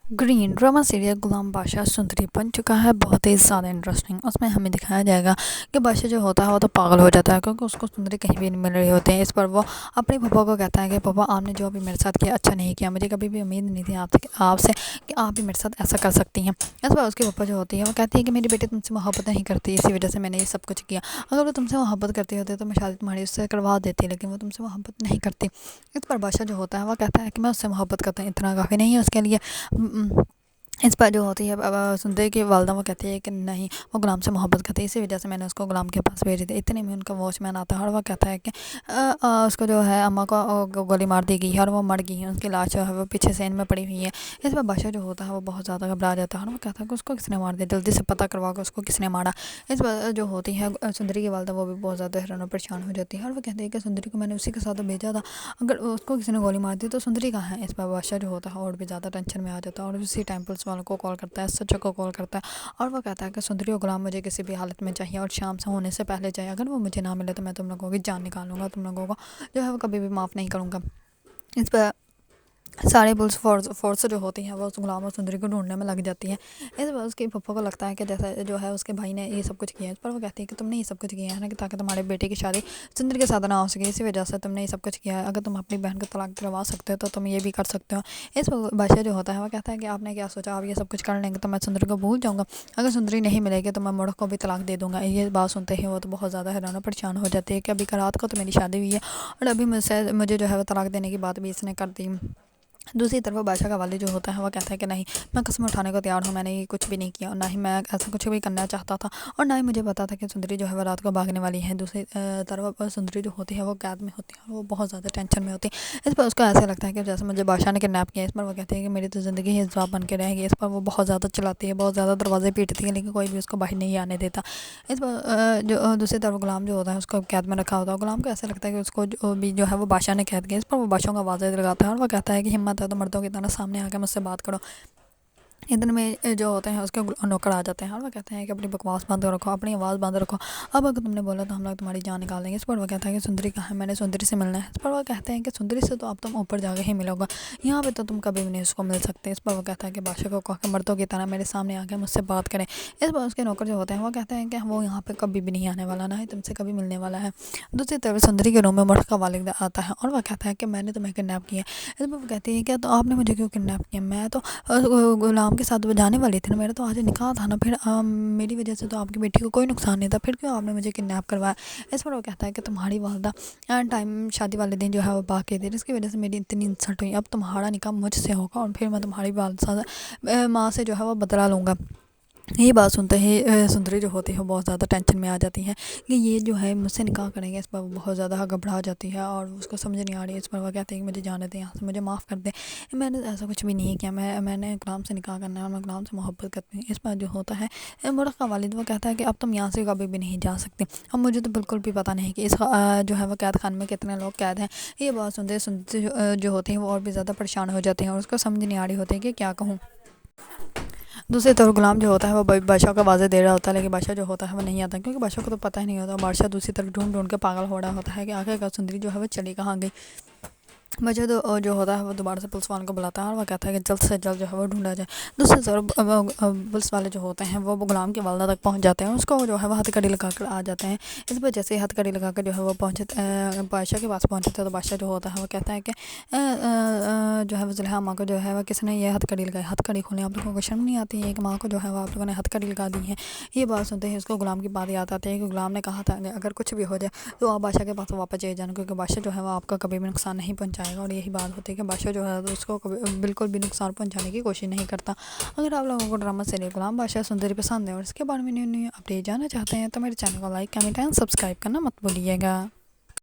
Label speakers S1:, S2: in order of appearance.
S1: Green drama serial गुलाम बादशाह सुंदरी बन चुका है बहुत ही ज़्यादा इंटरेस्टिंग। उसमें हमें दिखाया जाएगा कि बादशाह जो होता है वो तो पागल हो जाता है क्योंकि उसको सुंदरी कहीं भी नहीं मिल रही होती है। इस पर वो अपने पापा को कहता है कि पापा आपने जो अभी मेरे साथ किया अच्छा नहीं किया, मुझे कभी भी उम्मीद नहीं थी आपसे कि आप भी मेरे साथ ऐसा कर सकती हैं। इस पर उसके पापा जो होती है वो कहती है कि मेरी बेटी तुमसे मोहब्बत नहीं करती, इसी वजह से मैंने ये सब कुछ किया। अगर वो तुमसे मोहब्बत करती होती तो मैं शादी तुम्हारी उससे करवा देती, लेकिन वो तुमसे मोहब्बत नहीं करती। इस पर बादशाह जो होता है वो कहता है कि मैं उससे मोहब्बत करता हूँ, इतना काफ़ी नहीं है उसके लिए। इस पर जो होती है सुंदरी की वालदा वो कहती है कि नहीं, वो गुलाम से मोहब्बत करती है, इसी वजह से मैंने उसको गुलाम के पास भेज दिया। इतने में उनका वॉचमैन आता है और वो कहता है कि उसको जो है अम्मा को गोली मार दी गई है और वो मर गई है, उसकी लाश जो है वो पीछे सेन में पड़ी हुई है। इस पर बादशाह जो होता है वो बहुत ज़्यादा घबरा जाता है और वो कहता है कि उसको किसने मार दिया, जल्दी से पता करवा के उसको किसने मारा। इस पर जो होती है सुंदरी की वालदा वो भी बहुत ज़्यादा हैरान और परेशान हो जाती है और वो कहती है कि सुंदरी को मैंने उसी के साथ तो भेजा था, अगर उसको किसी ने गोली मार दी तो सुंदरी कहाँ है। इस पर बादशाह जो होता है और भी ज़्यादा टेंशन में आ जाता है और उसी टाइम पुलिस वालों को कॉल करता है, सच्चा को कॉल करता है और वो कहता है कि सुंदरी और गुलाम मुझे किसी भी हालत में चाहिए और शाम से होने से पहले चाहिए। अगर वो मुझे ना मिले तो मैं तुम लोगों की जान निकालूंगा, तुम लोगों को जो है वो कभी भी माफ़ नहीं करूँगा। इस पर सारे पुलिस फोर्स जो होती हैं वो उस गुलाम और सुंदरी को ढूंढने में लग जाती है। इस पर उसके पप्पा को लगता है कि जैसे जो है उसके भाई ने ये सब कुछ किया है। इस पर वो कहती है कि तुमने ये सब कुछ किया है ना कि ताकि तुम्हारे बेटे की शादी सुंदरी के साथ ना हो सके, इसी वजह से तुमने ये सब कुछ किया है। अगर तुम अपनी बहन को तलाक दिलवा सकते हो तो तुम ये भी कर सकते हो। इस पर बादशाह जो होता है वो कहता है कि आपने क्या सोचा, आप ये सब कुछ कर लेंगे तो मैं सुंदरी को भूल जाऊँगा, अगर सुंदरी नहीं मिलेगी तो मैं मुड़ को भी तलाक दे दूँगा। ये बात सुनते ही वो तो बहुत ज़्यादा हैरान और परेशान हो जाती है कि अभी रात को तो मेरी शादी हुई है और अभी मुझे जो है वो तलाक देने की बात भी इसने कर दी। दूसरी तरफ बादशाह का वालिद जो होता है वो कहता है कि नहीं, मैं कसम उठाने को तैयार हूँ, मैंने ये कुछ भी नहीं किया और ना ही मैं ऐसा कुछ भी करना चाहता था और ना ही मुझे पता था कि सुंदरी जो है वो रात को भागने वाली है। दूसरी तरफ सुंदरी जो होती है वो कैद में होती है और वो बहुत ज़्यादा टेंशन में होती है। इस पर उसको ऐसा लगता है कि जैसे मुझे बादशाह ने किडनैप किया। इस पर वो कहती है कि मेरी तो ज़िंदगी ही जवाब बन के रहेगी। इस पर वो बहुत ज़्यादा चिल्लाती है, बहुत ज़्यादा दरवाजे पीटती है, लेकिन कोई भी उसको बाहर नहीं आने देता। इस पर जो दूसरी तरफ गुलाम जो होता है उसको कैद में रखा होता है। गुलाम को ऐसा लगता है कि उसको जो है वो बादशाह ने कैद किया। इस पर वो बादशाह का आवाज़ लगाता है और वो कहता है कि हिम्मत है तो मर्दों की तरह सामने आके मुझसे बात करो। इतने में जो होते हैं उसके नौकर आ जाते हैं और वो कहते हैं कि अपनी बकवास बंद रखो, अपनी आवाज़ बंद रखो, अब अगर तुमने बोला तो हम लोग तुम्हारी जान निकाल देंगे। इस पर वो कहता है कि सुंदरी कहाँ है, मैंने सुंदरी से मिलना है। इस पर वो कहते हैं कि सुंदरी से तो अब तुम ऊपर जाके ही मिलोगा, यहाँ पे तो तुम कभी भी नहीं उसको मिल सकते। इस पर वो कहता है कि बादशाह को कह के मर्दों की तरह मेरे सामने आके मुझसे बात करें। इस पर उसके नौकर जो होते हैं वो कहते हैं कि वो यहाँ पे कभी भी नहीं आने वाला, ना ही तुमसे कभी मिलने वाला है। दूसरी तरफ सुंदरी के रूम में मुर्ख का वालिद आता है और वह कहता है कि मैंने तुम्हें किडनैप किया। इस पर वो कहती है कि तो आपने मुझे क्यों किडनैप किया, मैं तो गुलाम के साथ जाने वाली थी ना, मेरा तो आज निकाह था ना, फिर मेरी वजह से तो आपकी बेटी को कोई नुकसान नहीं था, फिर क्यों आपने मुझे किडनैप करवाया। इस पर वो कहता है कि तुम्हारी वालदा टाइम शादी वाले दिन जो है वो बाकी थी, इसकी वजह से मेरी इतनी इंसल्ट हुई, अब तुम्हारा निकाह मुझसे होगा और फिर मैं तुम्हारी वालदा माँ से जो है वो बदला लूँगा। ये बात सुनते ही सुंदरी जो होती है वो बहुत ज़्यादा टेंशन में आ जाती है कि ये जो है मुझसे निकाह करेंगे। इस पर वो बहुत ज़्यादा घबरा जाती है और उसको समझ नहीं आ रही है। इस पर वो कहते हैं कि मुझे जाने दें यहाँ से, मुझे माफ़ कर दें, मैंने ऐसा कुछ भी नहीं किया, मैंने गुलाम से निकाह करना है और मैं गुलाम से मोहब्बत करती हूँ। इस पर जो होता है मुर्ख का वालिद वो कहता है कि अब तुम यहाँ से कभी भी नहीं जा सकते। अब मुझे तो बिल्कुल भी पता नहीं कि इस जो है वो कैद खान में कितने लोग कैद हैं। ये बात सुनते सुनते जो होती हैं वो और भी ज़्यादा परेशान हो जाते हैं और उसको समझ नहीं आ रही होती है कि क्या कहूँ। दूसरी तरफ गुलाम जो होता है वो बादशाह को आवाज़ें दे रहा होता है, लेकिन बादशाह जो होता है वो नहीं आता क्योंकि बादशाह को तो पता ही नहीं होता। बादशाह दूसरी तरफ ढूंढ ढूंढ के पागल हो रहा होता है कि आखिरकार सुंदरी जो है वो चली कहाँ गई। वजह तो जो होता है वो दोबारा से पुलिस वालों को बुलाता है और वो कहता है कि जल्द से जल्द जो है वो ढूंढा जाए। दूसरी तरफ पुलिस वाले जो होते हैं वो गुलाम की वालदा तक पहुंच जाते हैं, उसको जो है वो हथकड़ी लगा कर आ जाते हैं। इस वजह से हथकड़ी लगा कर जो है वो पहुँचे बादशाह के पास पहुँचते हैं तो बादशाह जो होता है वो कहता है कि जो है वो जुलेहा माँ को जो है वो किसने ये हथकड़ी लगाई, हथकड़ी खोलें, आप लोगों को शर्म नहीं आती है कि माँ को जो है वो आप लोगों ने हथकड़ी लगा दी है। ये बात सुनते ही उसको गुलाम की बात याद आती है कि गुलाम ने कहा था कि अगर कुछ भी हो जाए तो आप बादशाह के पास वापस चले जाना, क्योंकि बादशाह जो है वो आपका कभी भी नुकसान नहीं पहुंचाएगा। और यही बात होती है कि बादशाह जो है तो उसको कभी बिल्कुल भी नुकसान पहुंचाने की कोशिश नहीं करता। अगर आप लोगों को ड्रामा सीरियल गुलाम बादशाह सुंदरी पसंद है और इसके बारे में न्यू न्यू अपडेट जानना चाहते हैं तो मेरे चैनल को लाइक कमेंट एंड सब्सक्राइब करना मत भूलिएगा।